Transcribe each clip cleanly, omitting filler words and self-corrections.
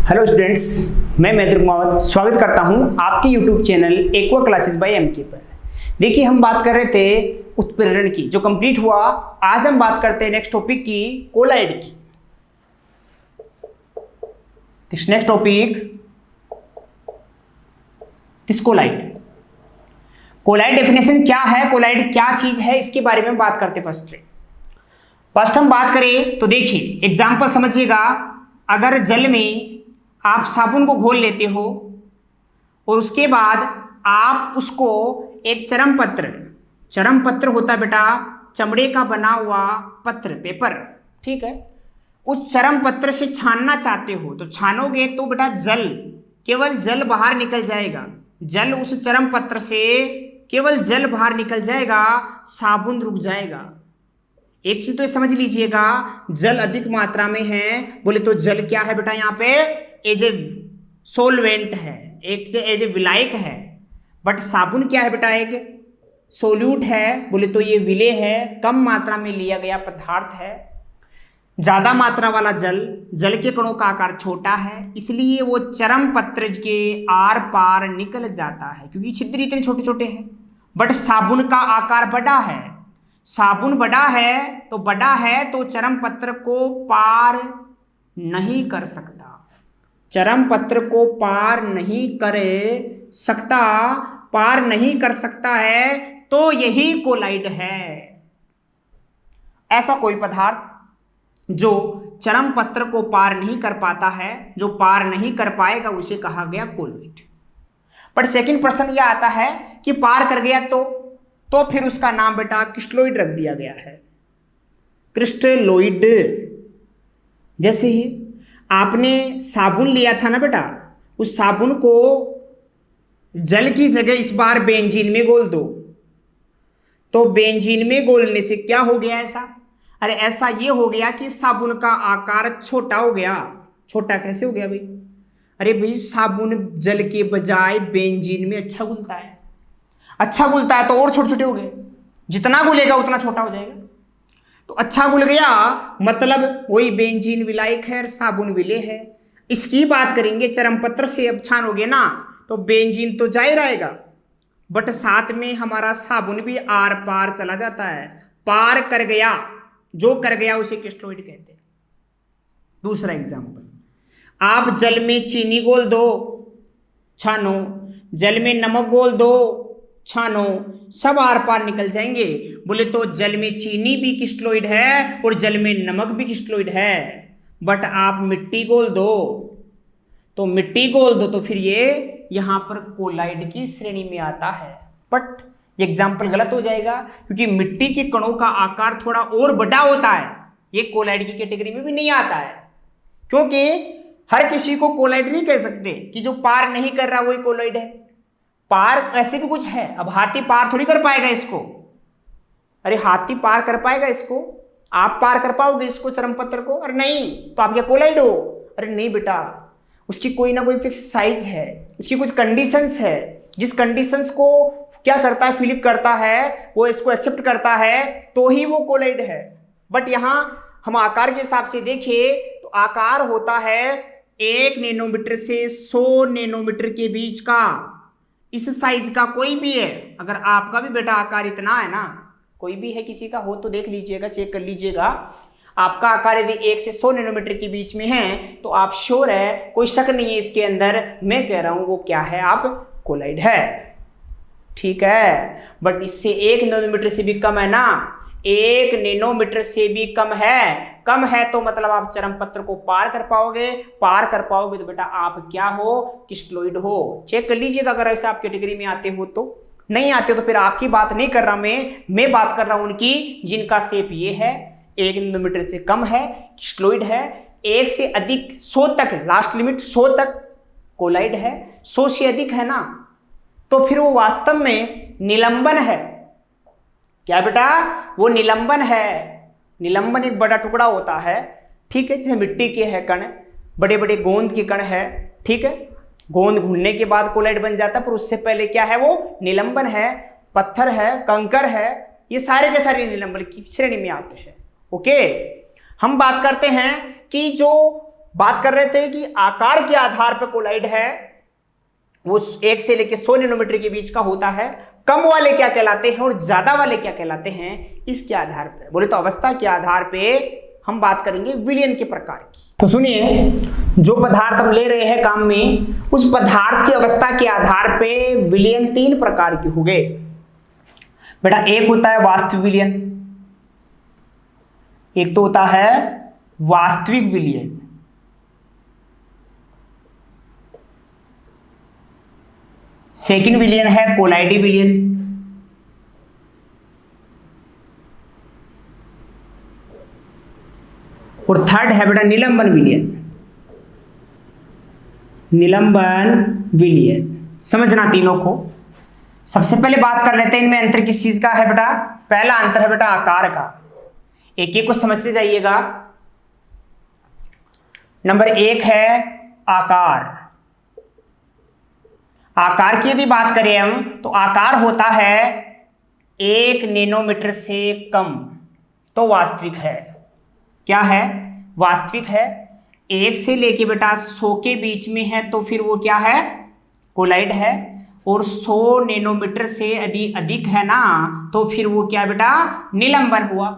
Hello students, मैं महेंद्र कुमार स्वागत करता हूं आपके YouTube channel aqua classes by MK पर। देखिए, हम बात कर रहे थे उत्प्रेरण की, जो कंप्लीट हुआ। आज हम बात करते हैं नेक्स्ट टॉपिक की, कोलाइड की। Next topic this colloid. Colloid definition क्या है, कोलाइड क्या चीज है, इसके बारे में बात करते हैं। फर्स्ट हम बात करें तो देखिए, एग्जांपल समझिएगा। अगर जल में आप साबुन को घोल लेते हो और उसके बाद आप उसको एक चरम पत्र होता है बेटा, चमड़े का बना हुआ पत्र, पेपर, ठीक है। उस चरम पत्र से छानना चाहते हो तो छानोगे तो बेटा केवल जल बाहर निकल जाएगा। जल उस चरम पत्र से केवल जल बाहर निकल जाएगा, साबुन रुक जाएगा। एक चीज तो समझ लीजिएगा, जल अधिक मात्रा में है बोले तो जल क्या है बेटा, यहाँ पे एज ए सोलवेंट है, एक एज ए विलायक है। बट साबुन क्या है बेटा, एक सोल्यूट है बोले तो ये विलेय है, कम मात्रा में लिया गया पदार्थ है। ज्यादा मात्रा वाला जल के कणों का आकार छोटा है, इसलिए वो चरम पत्र के आर पार निकल जाता है, क्योंकि छिद्र इतने छोटे छोटे हैं। बट साबुन का आकार बड़ा है, साबुन बड़ा है तो चरम पत्र को पार नहीं कर सकता, चरम पत्र को पार नहीं कर सकता है, तो यही कोलाइड है। ऐसा कोई पदार्थ जो चरम पत्र को पार नहीं कर पाता है, जो पार नहीं कर पाएगा, उसे कहा गया कोलाइड। पर सेकंड प्रश्न यह आता है कि पार कर गया तो फिर उसका नाम बेटा क्रिस्टलोइड रख दिया गया है, क्रिस्टलोइड। जैसे ही आपने साबुन लिया था ना बेटा, उस साबुन को जल की जगह इस बार बेंजीन में घोल दो, तो बेंजीन में घोलने से क्या हो गया ऐसा? अरे ऐसा ये हो गया कि साबुन का आकार छोटा हो गया। छोटा कैसे हो गया भाई? अरे भाई, साबुन जल के बजाय बेंजीन में अच्छा घुलता है, तो और छोटे छोटे हो गए, जितना घुलेगा उतना छोटा हो जाएगा। तो अच्छा घुल गया मतलब वही बेंजीन विलायक है, साबुन विलेय है। इसकी बात करेंगे, चरम पत्र से अब छानोगे ना तो बेंजीन तो जा ही रहेगा, बट साथ में हमारा साबुन भी आर पार चला जाता है, पार कर गया। जो कर गया उसे क्रिस्टलोइड कहते हैं। दूसरा एग्जांपल, आप जल में चीनी घोल दो, छानो, जल में नमक घोल दो, छानो, सब आर पार निकल जाएंगे। बोले तो जल में चीनी भी क्रिस्टलोइड है और जल में नमक भी क्रिस्टलोइड है। बट आप मिट्टी घोल दो तो फिर ये यहां पर कोलाइड की श्रेणी में आता है। बट एग्जाम्पल गलत हो जाएगा, क्योंकि मिट्टी के कणों का आकार थोड़ा और बड़ा होता है, ये कोलाइड की कैटेगरी में भी नहीं आता है। क्योंकि हर किसी को कोलाइड नहीं कह सकते कि जो पार नहीं कर रहा वही कोलाइड है। पार ऐसे भी कुछ है, अब हाथी पार थोड़ी कर पाएगा इसको। अरे हाथी पार कर पाएगा इसको? आप पार कर पाओगे इसको, चरम पत्र को? अरे नहीं, तो आप क्या कोलाइड हो? अरे नहीं बेटा, उसकी कोई ना कोई फिक्स साइज है, उसकी कुछ कंडीशंस है, जिस कंडीशंस को क्या करता है, फिलिप करता है, वो इसको एक्सेप्ट करता है, तो ही वो कोलाइड है। बट यहां हम आकार के हिसाब से देखें तो आकार होता है 1 नैनोमीटर से 100 नैनोमीटर के बीच का। इस साइज का कोई भी है, अगर आपका भी बेटा आकार इतना है ना, कोई भी है, किसी का हो तो देख लीजिएगा, चेक कर लीजिएगा। आपका आकार यदि 1 से 100 नैनोमीटर के बीच में है तो आप श्योर है, कोई शक नहीं है इसके अंदर, मैं कह रहा हूं वो क्या है, आप कोलाइड है, ठीक है। बट इससे 1 नैनोमीटर से भी कम है ना, 1 नैनोमीटर से भी कम है तो मतलब आप चरम पत्र को पार कर पाओगे तो बेटा आप क्या हो, क्रिस्टलोइड हो। चेक कर लीजिएगा अगर ऐसा आप कैटेगरी में आते हो। तो नहीं आते तो फिर आपकी बात नहीं कर रहा मैं बात कर रहा हूं उनकी जिनका शेप ये है, 1 नैनोमीटर से कम है, क्रिस्टलोइड है। 1 से अधिक 100 तक, लास्ट लिमिट 100 तक कोलाइड है। 100 से अधिक है ना, तो फिर वो वास्तव में निलंबन है। क्या बेटा? वो निलंबन है। निलंबन एक बड़ा टुकड़ा होता है, ठीक है, जैसे मिट्टी के है कण, बड़े बड़े गोंद के कण है, ठीक है। गोंद घुलने के बाद कोलाइड बन जाता है, पर उससे पहले क्या है, वो निलंबन है। पत्थर है, कंकर है, ये सारे के सारे निलंबन की श्रेणी में आते हैं। ओके, हम बात करते हैं कि जो बात कर रहे थे कि आकार के आधार पर कोलाइड है वो 1 से लेकर 100 नैनोमीटर के बीच का होता है। कम वाले क्या कहलाते हैं और ज्यादा वाले क्या कहलाते हैं, इसके आधार पर बोले तो अवस्था के आधार पे हम बात करेंगे विलयन के प्रकार की। तो सुनिए, जो पदार्थ हम ले रहे हैं काम में, उस पदार्थ की अवस्था के आधार पे विलयन 3 प्रकार के हो गए बेटा। एक होता है वास्तविक विलयन, एक तो होता है वास्तविक विलयन, सेकंड विलयन है कोलाइडी विलयन, और थर्ड है बेटा निलंबन विलयन। निलंबन विलयन समझना तीनों को। सबसे पहले बात कर लेते हैं इनमें अंतर किस चीज का है बेटा। पहला अंतर है बेटा आकार का, एक एक को समझते जाइएगा। नंबर 1 है आकार। आकार की यदि बात करें हम तो आकार होता है 1 नैनोमीटर से कम, तो वास्तविक है। क्या है? वास्तविक है। 1 से लेके बेटा 100 के बीच में है तो फिर वो क्या है? कोलाइड है। और 100 नैनोमीटर से यदि अधिक है ना तो फिर वो क्या बेटा? निलंबन हुआ।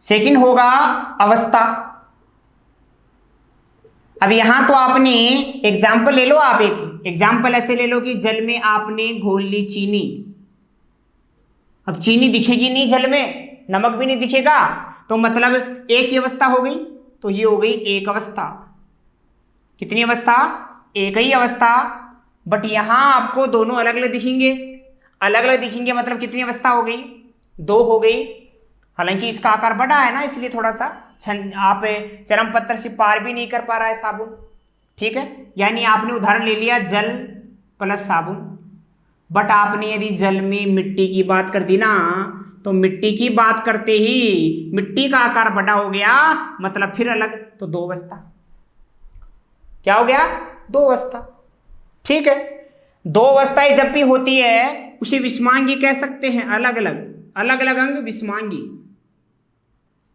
सेकंड होगा अवस्था। अब यहां तो आपने एग्जाम्पल ले लो, आप एक एग्जाम्पल ऐसे ले लो कि जल में आपने घोल ली चीनी। अब चीनी दिखेगी नहीं जल में, नमक भी नहीं दिखेगा, तो मतलब एक ही अवस्था हो गई, तो ये हो गई एक अवस्था। कितनी अवस्था? एक ही अवस्था। बट यहां आपको दोनों अलग अलग दिखेंगे, अलग अलग दिखेंगे मतलब कितनी अवस्था हो गई? 2 हो गई। हालांकि इसका आकार बड़ा है ना, इसलिए थोड़ा सा आप चरम पत्र से पार भी नहीं कर पा रहा है साबुन, ठीक है। यानी आपने उदाहरण ले लिया जल प्लस साबुन। बट आपने यदि जल में मिट्टी की बात कर दी ना, तो मिट्टी की बात करते ही मिट्टी का आकार बड़ा हो गया, मतलब फिर अलग, तो 2 अवस्था। क्या हो गया? 2 अवस्था, ठीक है। 2 अवस्थाएं जब भी होती है उसे विषमांगी कह सकते हैं। अलग अलग अंग विषमांगी,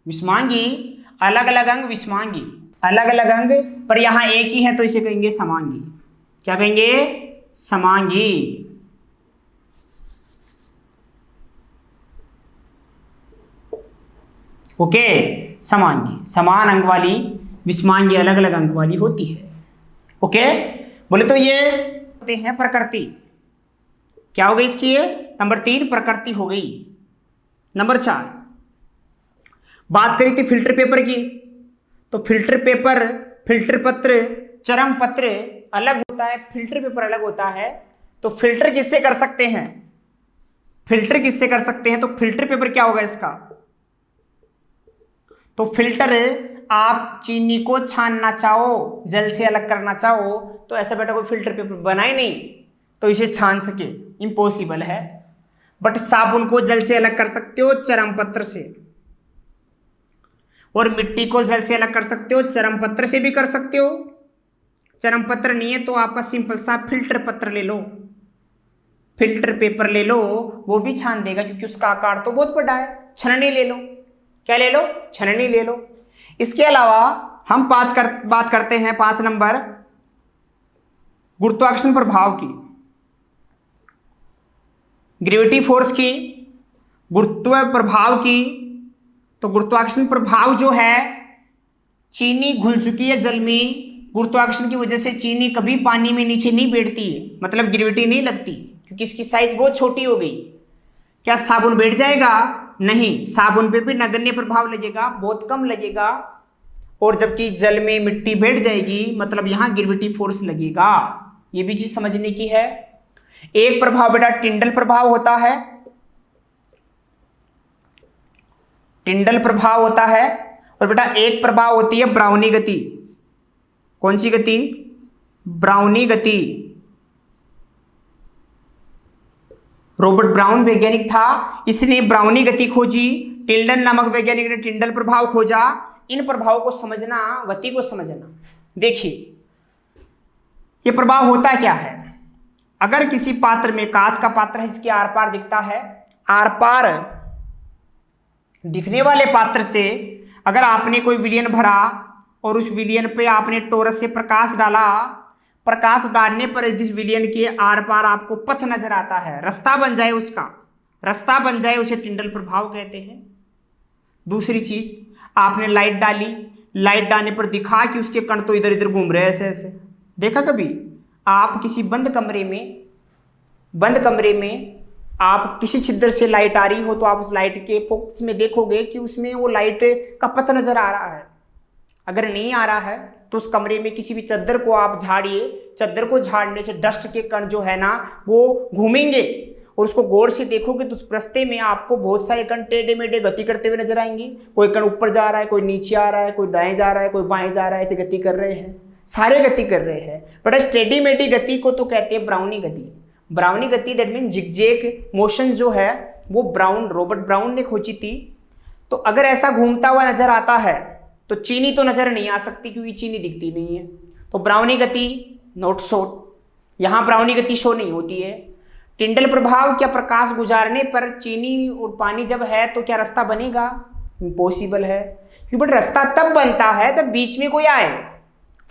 विषमांगी अलग अलग अंग विषमांगी, अलग अलग अंग, पर यहां एक ही है तो इसे कहेंगे समांगी। क्या कहेंगे? समांगी। ओके, समांगी समान अंग वाली, विषमांगी अलग अलग अंग वाली होती है। ओके, बोले तो ये होते हैं प्रकृति। क्या हो गई इसकी? ये नंबर 3 प्रकृति हो गई। नंबर 4 बात करी थी फिल्टर पेपर की, तो फिल्टर पेपर, फिल्टर पत्र, चरम पत्र अलग होता है, फिल्टर पेपर अलग होता है। तो फिल्टर किससे कर सकते हैं? फिल्टर किससे कर सकते हैं? तो फिल्टर पेपर क्या होगा इसका? तो फिल्टर आप चीनी को छानना चाहो, जल से अलग करना चाहो, तो ऐसा बेटा कोई फिल्टर पेपर बनाए नहीं तो इसे छान सके, इम्पॉसिबल है। बट साबुन को जल से अलग कर सकते हो चरम पत्र से, और मिट्टी को जल से अलग कर सकते हो चरम पत्र से भी कर सकते हो। चरम पत्र नहीं है तो आपका सिंपल सा फिल्टर पत्र ले लो, फिल्टर पेपर ले लो, वो भी छान देगा क्योंकि उसका आकार तो बहुत बड़ा है। छननी ले लो। क्या ले लो? छननी ले लो। इसके अलावा हम बात करते हैं 5 नंबर गुरुत्वाकर्षण प्रभाव की, ग्रेविटी फोर्स की, गुरुत्व प्रभाव की। तो गुरुत्वाकर्षण प्रभाव जो है, चीनी घुल चुकी है जल में, गुरुत्वाकर्षण की वजह से चीनी कभी पानी में नीचे नहीं बैठती है, मतलब ग्रेविटी नहीं लगती क्योंकि इसकी साइज बहुत छोटी हो गई। क्या साबुन बैठ जाएगा? नहीं, साबुन पे भी नगण्य प्रभाव लगेगा, बहुत कम लगेगा। और जबकि जल में मिट्टी बैठ जाएगी, मतलब यहां ग्रेविटी फोर्स लगेगा। ये भी चीज समझने की है। एक प्रभाव बेटा टिंडल प्रभाव होता है, टिंडल प्रभाव होता है। और बेटा एक प्रभाव होती है ब्राउनी गति। कौन सी गति? ब्राउनी गति। रॉबर्ट ब्राउन वैज्ञानिक था, इसने ब्राउनी गति खोजी। टिल्डन नामक वैज्ञानिक ने टिंडल प्रभाव खोजा। इन प्रभावों को समझना, गति को समझना। देखिए ये प्रभाव होता क्या है। अगर किसी पात्र में, कांच का पात्र है, इसके आर पार दिखता है, आर पार दिखने वाले पात्र से अगर आपने कोई विलयन भरा और उस विलयन पे आपने टोरस से प्रकाश डाला, प्रकाश डालने पर जिस विलयन के आर पार आपको पथ नजर आता है, रास्ता बन जाए, उसका रास्ता बन जाए, उसे टिंडल प्रभाव कहते हैं। दूसरी चीज, आपने लाइट डाली, लाइट डालने पर दिखा कि उसके कण तो इधर इधर घूम रहे हैं ऐसे ऐसे। देखा कभी आप किसी बंद कमरे में आप किसी छिद्र से लाइट आ रही हो तो आप उस लाइट के फोकस में देखोगे कि उसमें वो लाइट का पथ नजर आ रहा है। अगर नहीं आ रहा है तो उस कमरे में किसी भी चद्दर को आप झाड़िए, चद्दर को झाड़ने से डस्ट के कण जो है ना वो घूमेंगे और उसको गौर से देखोगे तो उस रास्ते में आपको बहुत सारे कण टेढ़े मेढ़े गति करते हुए नजर आएंगे। कोई कण ऊपर जा रहा है, कोई नीचे आ रहा है, कोई दाएं जा रहा है, कोई बाएं जा रहा है, ऐसे गति कर रहे हैं, सारे गति कर रहे हैं। बट टेढ़ी मेढ़ी गति को तो कहते हैं ब्राउनी गति। ब्राउनी गति दैट मीन जिगजैग मोशन जो है वो रॉबर्ट ब्राउन ने खोजी थी। तो अगर ऐसा घूमता हुआ नजर आता है तो चीनी तो नजर नहीं आ सकती क्योंकि चीनी दिखती नहीं है, तो ब्राउनी गति नॉट शो, यहां ब्राउनी गति शो नहीं होती है। टिंडल प्रभाव, क्या प्रकाश गुजारने पर चीनी और पानी जब है तो क्या रास्ता बनेगा? इम्पॉसिबल है, क्योंकि बट रास्ता तब बनता है जब बीच में कोई आए।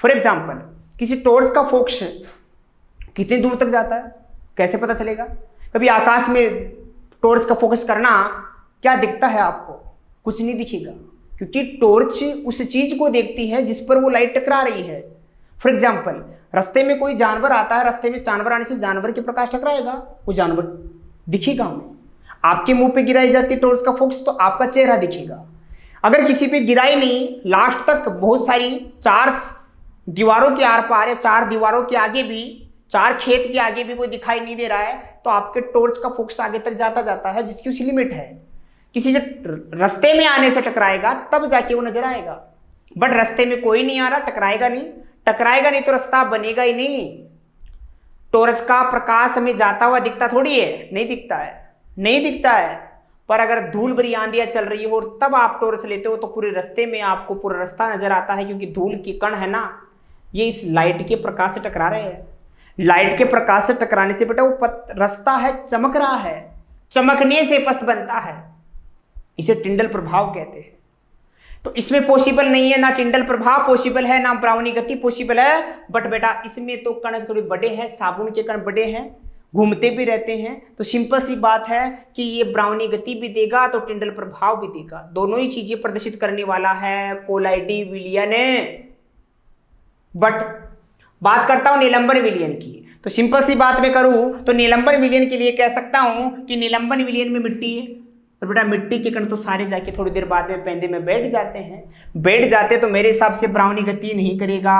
फॉर एग्जाम्पल, किसी टॉर्च का फोकस कितनी दूर तक जाता है, कैसे पता चलेगा? कभी आकाश में टॉर्च का फोकस करना, क्या दिखता है आपको? कुछ नहीं दिखेगा, क्योंकि टॉर्च उस चीज को देखती है जिस पर वो लाइट टकरा रही है। फॉर एग्जाम्पल, रास्ते में कोई जानवर आता है, रास्ते में जानवर आने से जानवर के प्रकाश टकराएगा, वो जानवर दिखेगा हमें। आपके मुंह पे गिराई जाती टॉर्च का फोकस तो आपका चेहरा दिखेगा। अगर किसी पे गिराई नहीं, लास्ट तक बहुत सारी 4 दीवारों के आर पार या 4 दीवारों के आगे भी, 4 खेत के आगे भी कोई दिखाई नहीं दे रहा है तो आपके टॉर्च का फोकस आगे तक जाता है, जिसकी उसी लिमिट है। किसी के रास्ते में आने से टकराएगा तब जाके वो नजर आएगा, बट रास्ते में कोई नहीं आ रहा, टकराएगा नहीं तो रास्ता बनेगा ही नहीं। टॉर्च का प्रकाश हमें जाता हुआ दिखता थोड़ी है, नहीं दिखता है। पर अगर धूल भरी आंधियां चल रही हो और तब आप टॉर्च लेते हो तो पूरे रास्ते में आपको पूरा रास्ता नजर आता है, क्योंकि धूल के कण है ना, ये इस लाइट के प्रकाश से टकरा रहे हैं। लाइट के प्रकाश से टकराने से बेटा वो रास्ता है, चमक रहा है, चमकने से पथ बनता है, इसे टिंडल प्रभाव कहते हैं। तो इसमें पॉसिबल नहीं है, ना टिंडल प्रभाव पॉसिबल है, ना ब्राउनी गति पॉसिबल है। बट बेटा इसमें तो कण थोड़े बड़े हैं, साबुन के कण बड़े हैं, घूमते भी रहते हैं, तो सिंपल सी बात है कि ये ब्राउनी गति भी देगा तो टिंडल प्रभाव भी देगा। दोनों ही चीजें प्रदर्शित करने वाला है कोलाइडी विलयन। बट बात करता हूं निलंबन विलयन की, तो सिंपल सी बात मैं करूं तो निलंबन विलयन के लिए कह सकता हूं कि निलंबन विलयन में मिट्टी है, और बेटा मिट्टी के कण तो सारे जाके थोड़ी देर बाद में पेंदे में बैठ जाते तो मेरे हिसाब से ब्राउनी गति नहीं करेगा,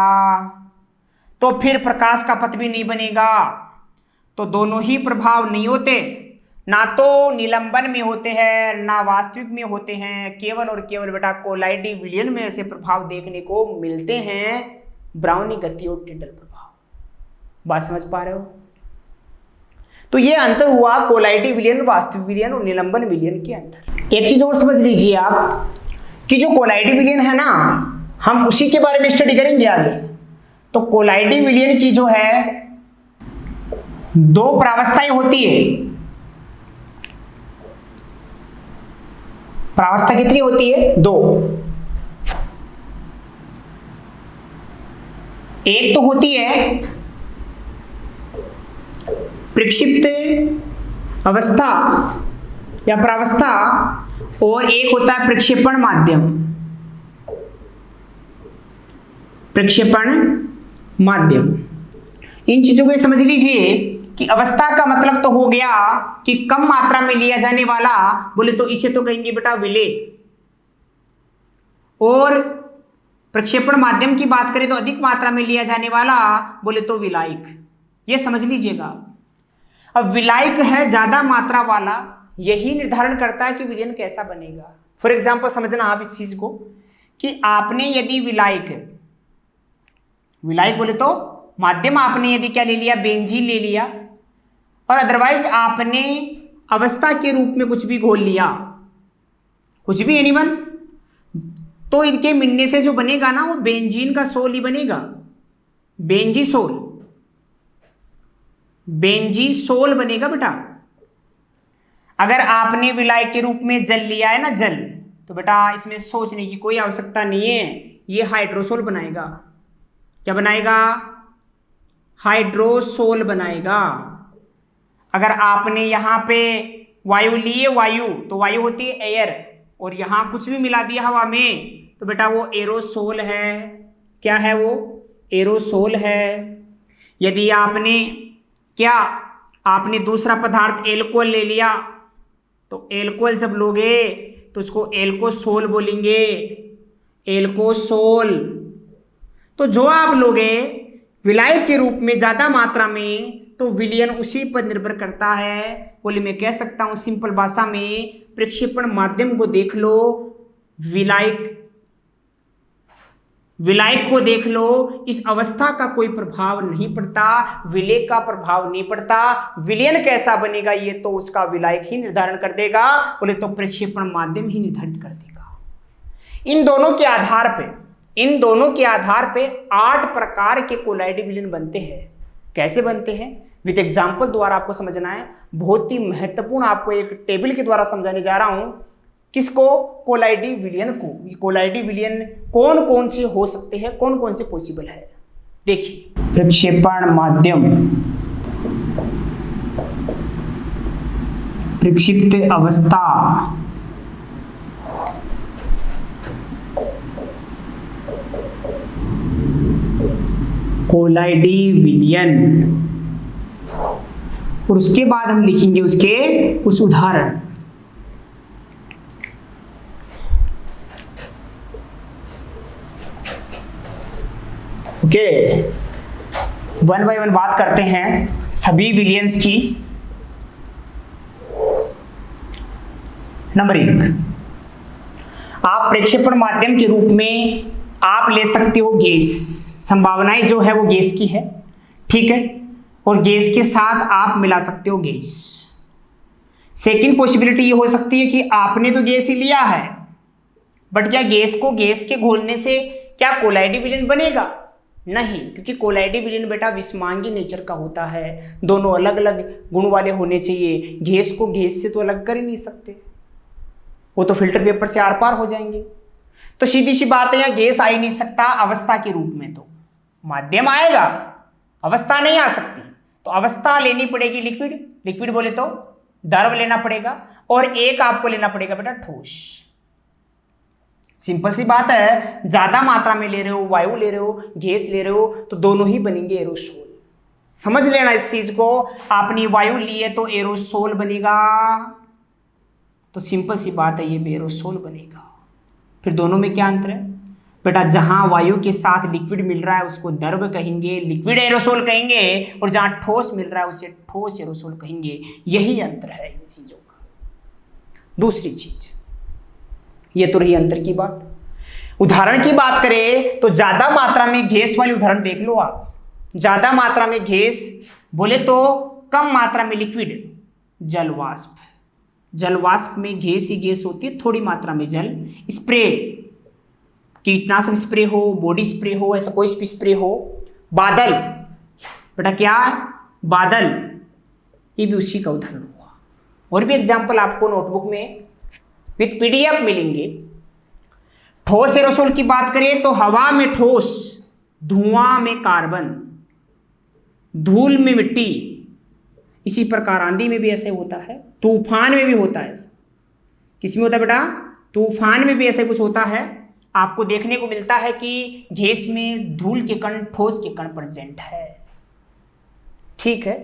तो फिर प्रकाश का पथ भी नहीं बनेगा। तो दोनों ही प्रभाव नहीं होते, ना तो निलंबन में होते हैं ना वास्तविक में होते हैं, केवल और केवल बेटा कोलाइडी विलयन में ऐसे प्रभाव देखने को मिलते हैं, ब्राउनी गति और टिंडल प्रभाव। बात समझ पा रहे हो? तो ये अंतर हुआ कोलाइडी विलयन, वास्तविक विलयन और निलंबन विलयन के अंदर। एक चीज और समझ लीजिए आप कि जो कोलाइडी विलयन है ना, हम उसी के बारे में स्टडी करेंगे आगे। तो कोलाइडी विलयन की जो है 2 प्रावस्थाएं होती है। प्रावस्था कितनी होती है? 2। एक तो होती है प्रक्षिप्त अवस्था या प्रावस्था, और एक होता है प्रक्षेपण माध्यम। इन चीजों को समझ लीजिए कि अवस्था का मतलब तो हो गया कि कम मात्रा में लिया जाने वाला, बोले तो इसे तो कहेंगे बेटा विलेय, और प्रक्षेपण माध्यम की बात करें तो अधिक मात्रा में लिया जाने वाला, बोले तो विलायक। ये समझ लीजिएगा। अब विलायक है ज्यादा मात्रा वाला, यही निर्धारण करता है कि विलयन कैसा बनेगा। फॉर एग्जाम्पल समझना आप इस चीज को कि आपने यदि विलायक बोले तो माध्यम आपने यदि क्या ले लिया, बेंजीन ले लिया, और अदरवाइज आपने अवस्था के रूप में कुछ भी घोल लिया, कुछ भी एनीवन, तो इनके मिलने से जो बनेगा ना वो बेंजीन का सोल ही बनेगा, बेंजीसोल बनेगा बेटा। अगर आपने विलायक के रूप में जल लिया है ना, जल, तो बेटा इसमें सोचने की कोई आवश्यकता नहीं है, ये हाइड्रोसोल बनाएगा। क्या बनाएगा? हाइड्रोसोल बनाएगा। अगर आपने यहां पे वायु ली है, वायु तो वायु होती है एयर, और यहां कुछ भी मिला दिया हवा में तो बेटा वो एरोसोल है। क्या है वो? एरोसोल है। यदि आपने क्या आपने दूसरा पदार्थ एल्कोहल ले लिया तो एल्कोहल जब लोगे तो उसको एल्कोसोल बोलेंगे, एल्कोसोल। तो जो आप लोगे विलायक के रूप में ज्यादा मात्रा में तो विलयन उसी पर निर्भर करता है। बोले मैं कह सकता हूं सिंपल भाषा में, प्रक्षेपण माध्यम को देख लो, विलायक को देख लो, इस अवस्था का कोई प्रभाव नहीं पड़ता, विलय का प्रभाव नहीं पड़ता। विलयन कैसा बनेगा ये तो उसका विलायक ही निर्धारण कर देगा, बोले तो प्रक्षेपण माध्यम ही निर्धारित कर देगा। इन दोनों के आधार पे 8 प्रकार के कोलाइडी विलयन बनते हैं। कैसे बनते हैं विद एग्जाम्पल द्वारा आपको समझना है। बहुत ही महत्वपूर्ण आपको एक टेबल के द्वारा समझाने जा रहा हूं। किसको? कोलाइडी विलयन को। ये कोलाइडी विलयन कौन कौन से हो सकते हैं, कौन कौन से पॉसिबल है। देखिए, प्रक्षेपण माध्यम, प्रक्षिप्त अवस्था, कोलाइडी विलयन, और उसके बाद हम लिखेंगे उसके कुछ उदाहरण। ओके, वन बाय वन बात करते हैं सभी विलियंस की। नंबर 1, आप प्रक्षेपण माध्यम के रूप में आप ले सकते हो गैस। संभावनाएं जो है वो गैस की है, ठीक है, और गैस के साथ आप मिला सकते हो गैस। सेकंड पॉसिबिलिटी ये हो सकती है कि आपने तो गैस ही लिया है, बट क्या गैस को गैस के घोलने से क्या कोलाइडी विलयन बनेगा? नहीं, क्योंकि कोलाइडी विलयन बेटा विषमांगी नेचर का होता है, दोनों अलग अलग गुण वाले होने चाहिए। गैस को गैस से तो अलग कर ही नहीं सकते, वो तो फिल्टर पेपर से आर पार हो जाएंगे। तो सीधी सी बात है, यहाँ गैस आ ही नहीं सकता अवस्था के रूप में, तो माध्यम आएगा, अवस्था नहीं आ सकती। तो अवस्था लेनी पड़ेगी लिक्विड, लिक्विड बोले तो द्रव लेना पड़ेगा, और एक आपको लेना पड़ेगा बेटा ठोस। सिंपल सी बात है, ज्यादा मात्रा में ले रहे हो, वायु ले रहे हो, गैस ले रहे हो, तो दोनों ही बनेंगे एरोसोल। समझ लेना इस चीज को, आपने वायु ली है तो एरोसोल बनेगा, तो सिंपल सी बात है ये एरोसोल बनेगा। फिर दोनों में क्या अंतर है बेटा? जहां वायु के साथ लिक्विड मिल रहा है उसको द्रव कहेंगे, लिक्विड एरोसोल कहेंगे, और जहां ठोस मिल रहा है उसे ठोस एरोसोल कहेंगे। यही अंतर है इन चीजों का। दूसरी चीज, ये तो रही अंतर की बात। उदाहरण की बात करें तो ज्यादा मात्रा में गैस वाली उदाहरण देख लो आप। ज्यादा मात्रा में गैस बोले तो कम मात्रा में लिक्विड, जलवाष्प। जलवाष्प में गैस ही गैस होती है, थोड़ी मात्रा में जल। स्प्रे, कीटनाशक स्प्रे हो, बॉडी स्प्रे हो, ऐसा कोई भी स्प्रे हो। बादल बेटा, क्या बादल, ये भी उसी का उदाहरण हुआ। और भी एग्जाम्पल आपको नोटबुक में विद पीडीएफ मिलेंगे। ठोस एरोसोल की बात करें तो हवा में ठोस, धुआं में कार्बन, धूल में मिट्टी। इसी प्रकार आंधी में भी ऐसे होता है, तूफान में भी होता है। ऐसा किस में होता है बेटा? तूफान में भी ऐसे कुछ होता है। आपको देखने को मिलता है कि गैस में धूल के कण, ठोस के कण प्रेजेंट है, ठीक है।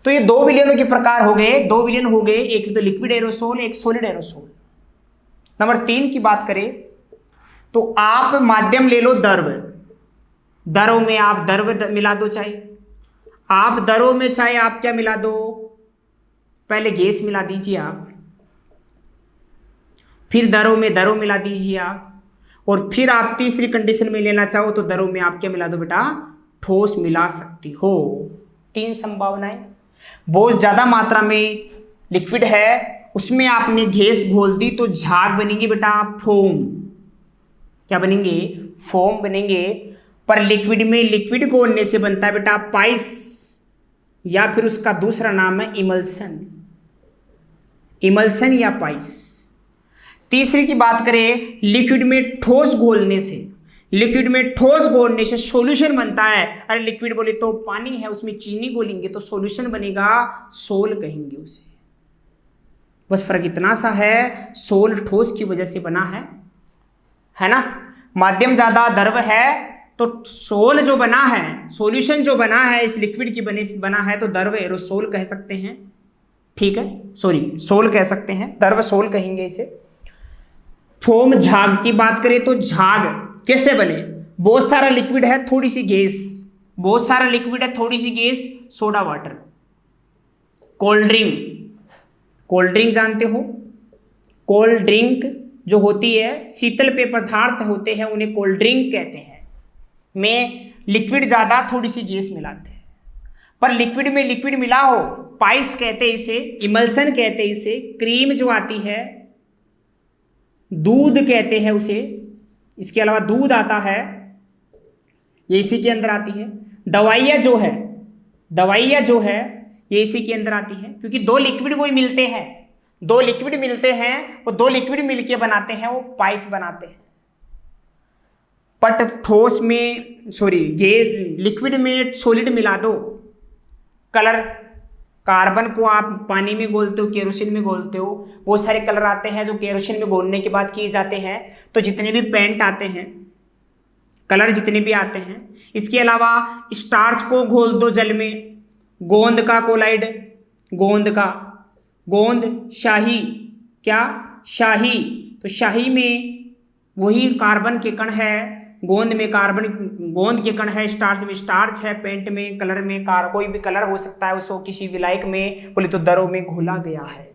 तो ये दो विलयनों के प्रकार हो गए, दो विलयन हो गए, एक तो लिक्विड एरोसोल, एक सॉलिड एरोसोल। नंबर 3 की बात करें तो आप माध्यम ले लो द्रव। द्रव में आप द्रव मिला दो, चाहे आप द्रव में चाहे आप क्या मिला दो, पहले गैस मिला दीजिए आप, फिर द्रव में द्रव मिला दीजिए आप, और फिर आप तीसरी कंडीशन में लेना चाहो तो द्रव में आप क्या मिला दो बेटा? ठोस मिला सकती हो। 3 संभावनाएं। बहुत ज्यादा मात्रा में लिक्विड है, उसमें आपने गैस घोल दी तो झाग बनेंगे बेटा, फोम। क्या बनेंगे? फोम बनेंगे। पर लिक्विड में लिक्विड घोलने से बनता है बेटा पाइस, या फिर उसका दूसरा नाम है इमल्सन, इमल्सन या पाइस। तीसरी की बात करें, लिक्विड में ठोस घोलने से, लिक्विड में ठोस घोलने से सॉल्यूशन बनता है। अरे लिक्विड बोले तो पानी है, उसमें चीनी घोलेंगे तो सॉल्यूशन बनेगा, सोल कहेंगे उसे। बस फर्क इतना सा है, सोल ठोस की वजह से बना है ना। माध्यम ज्यादा द्रव है तो सोल जो बना है, सॉल्यूशन जो बना है इस लिक्विड की बना है तो द्रव एरोसोल कह सकते हैं। ठीक है, सॉरी सोल कह सकते हैं, द्रव सोल कहेंगे इसे। फोम झाग की बात करें तो झाग कैसे बने, बहुत सारा लिक्विड है थोड़ी सी गैस, बहुत सारा लिक्विड है थोड़ी सी gas, soda water. Cold drink, cold drink जानते हो, कोल्ड ड्रिंक जो होती है, शीतल पेय पदार्थ होते हैं उन्हें कोल्ड ड्रिंक कहते हैं। में लिक्विड ज्यादा थोड़ी सी गैस मिलाते हैं, पर लिक्विड में लिक्विड मिला हो, पाइस कहते हैं इसे, इमल्सन कहते हैं इसे, क्रीम जो आती है दूध कहते हैं उसे, इसके अलावा दूध आता है, ये इसी के अंदर आती है। दवाइयाँ जो है ये इसी के अंदर आती है, क्योंकि दो लिक्विड कोई मिलते हैं, दो लिक्विड मिलते हैं, वो दो लिक्विड मिलके बनाते हैं, वो पाइस बनाते हैं। बट ठोस में गैस लिक्विड में सॉलिड मिला दो, कलर, कार्बन को आप पानी में घोलते हो, केरोसिन में घोलते हो, बहुत सारे कलर आते हैं जो केरोसिन में घोलने के बाद किए जाते हैं। तो जितने भी पेंट आते हैं, कलर जितने भी आते हैं, इसके अलावा स्टार्च को घोल दो जल में, गोंद का कोलाइड, गोंद शाही, क्या शाही, तो शाही में वही कार्बन के कण है, गोंद में गोंद के कण है, स्टार्च में स्टार्च है, पेंट में, कलर में कोई भी कलर हो सकता है, उसको किसी विलायक में बोले तो द्रव में घोला गया है,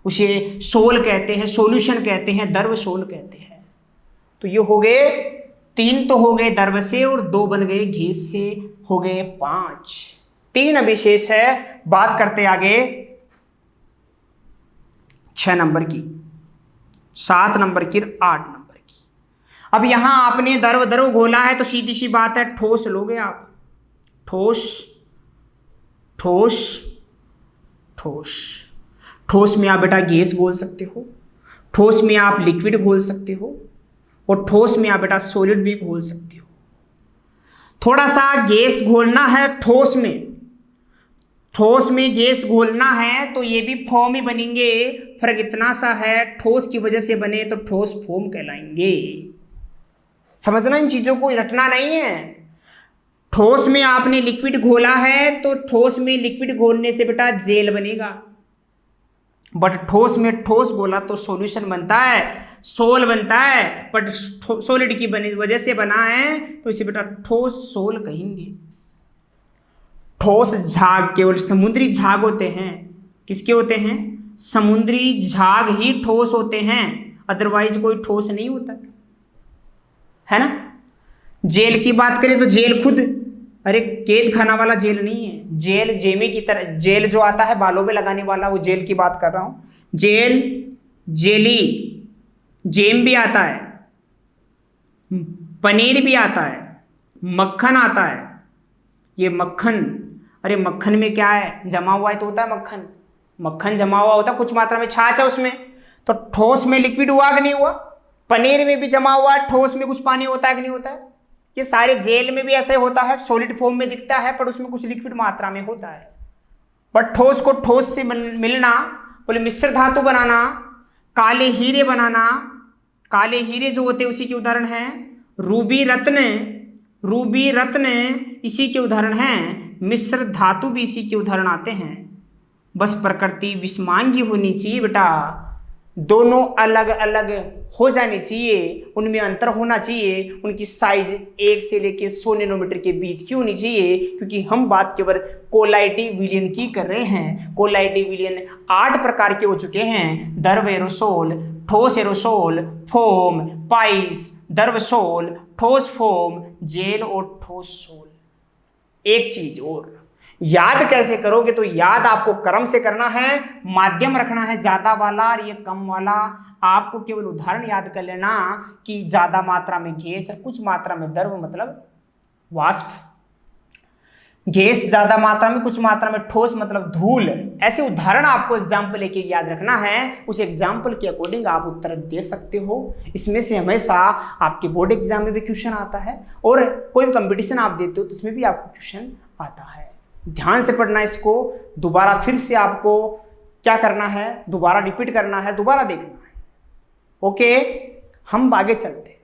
उसे सोल कहते हैं, सॉल्यूशन कहते हैं, द्रव सोल कहते हैं। तो ये हो गए 3 तो हो गए द्रव से और 2 बन गए गैस से, हो गए 5। 3 अभी शेष है। बात करते आगे 6 नंबर की, 7 नंबर की, 8 नंबर की। अब यहां आपने द्रव घोला है तो सीधी सी बात है, ठोस लोगे आप, ठोस में आप बेटा गैस घोल सकते हो, ठोस में आप लिक्विड घोल सकते हो, और ठोस में आप बेटा सॉलिड भी घोल सकते हो। थोड़ा सा गैस घोलना है ठोस में गैस घोलना है तो ये भी फॉर्म ही बनेंगे, फर्क इतना सा है, ठोस की वजह से बने तो ठोस फॉर्म कहलाएंगे। समझना, इन चीजों को रटना नहीं है। ठोस में आपने लिक्विड घोला है तो ठोस में लिक्विड घोलने से बेटा जेल बनेगा, बट ठोस में ठोस घोला तो सॉल्यूशन बनता है, सोल बनता है, बट सॉलिड की वजह से बना है तो इसे बेटा ठोस सोल कहेंगे। ठोस झाग केवल समुद्री झाग होते हैं, किसके होते हैं, समुद्री झाग ही ठोस होते हैं, अदरवाइज कोई ठोस नहीं होता है ना। जेल की बात करें तो जेल खुद, अरे कैद खाना वाला जेल नहीं है, जेल जेमे की तरह, जेल जो आता है बालों पे लगाने वाला, वो जेल की बात कर रहा हूं। जेल, जेली, जेम भी आता है, पनीर भी आता है, मक्खन आता है। ये मक्खन, अरे मक्खन में क्या है, जमा हुआ है तो होता है मक्खन, मक्खन जमा हुआ होता है, कुछ मात्रा में छाछ है उसमें, तो ठोस में लिक्विड हुआ कि नहीं हुआ, पनीर में भी जमा हुआ, ठोस में कुछ पानी होता है कि नहीं होता है। ये सारे जेल में भी ऐसे होता है, सॉलिड फॉर्म में दिखता है पर उसमें कुछ लिक्विड मात्रा में होता है। पर ठोस को ठोस से मिलना, बोले मिश्र धातु बनाना, काले हीरे बनाना, काले हीरे जो होते हैं उसी के उदाहरण हैं, रूबी रत्न इसी के उदाहरण हैं, मिश्र धातु भी इसी के उदाहरण आते हैं। बस प्रकृति विषमांगी होनी चाहिए बेटा, दोनों अलग अलग हो जानी चाहिए, उनमें अंतर होना चाहिए, उनकी साइज 1 से लेके 100 नैनोमीटर के बीच की होनी चाहिए, क्योंकि हम बात केवल कोलाइडी विलयन की कर रहे हैं। कोलाइडी विलयन 8 प्रकार के हो चुके हैं, द्रव एरोसोल, ठोस एरोसोल, फोम, पाइस, द्रव सोल, ठोस फोम, जेल और ठोस सोल। एक चीज और याद कैसे करोगे, तो याद आपको क्रम से करना है, माध्यम रखना है ज्यादा वाला और ये कम वाला। आपको केवल उदाहरण याद कर लेना कि ज्यादा मात्रा में गैस है, कुछ मात्रा में द्रव मतलब वाष्प। गैस ज्यादा मात्रा में, कुछ मात्रा में ठोस मतलब धूल, ऐसे उदाहरण आपको एग्जाम्पल लेके याद रखना है। उस एग्जाम्पल के अकॉर्डिंग आप उत्तर दे सकते हो। इसमें से हमेशा आपके बोर्ड एग्जाम में भी क्वेश्चन आता है और कोई भी कंपटीशन आप देते हो तो उसमें भी आपको क्वेश्चन आता है। ध्यान से पढ़ना इसको, दोबारा फिर से आपको क्या करना है, दोबारा रिपीट करना है, दोबारा देखना है। ओके, हम आगे चलते हैं।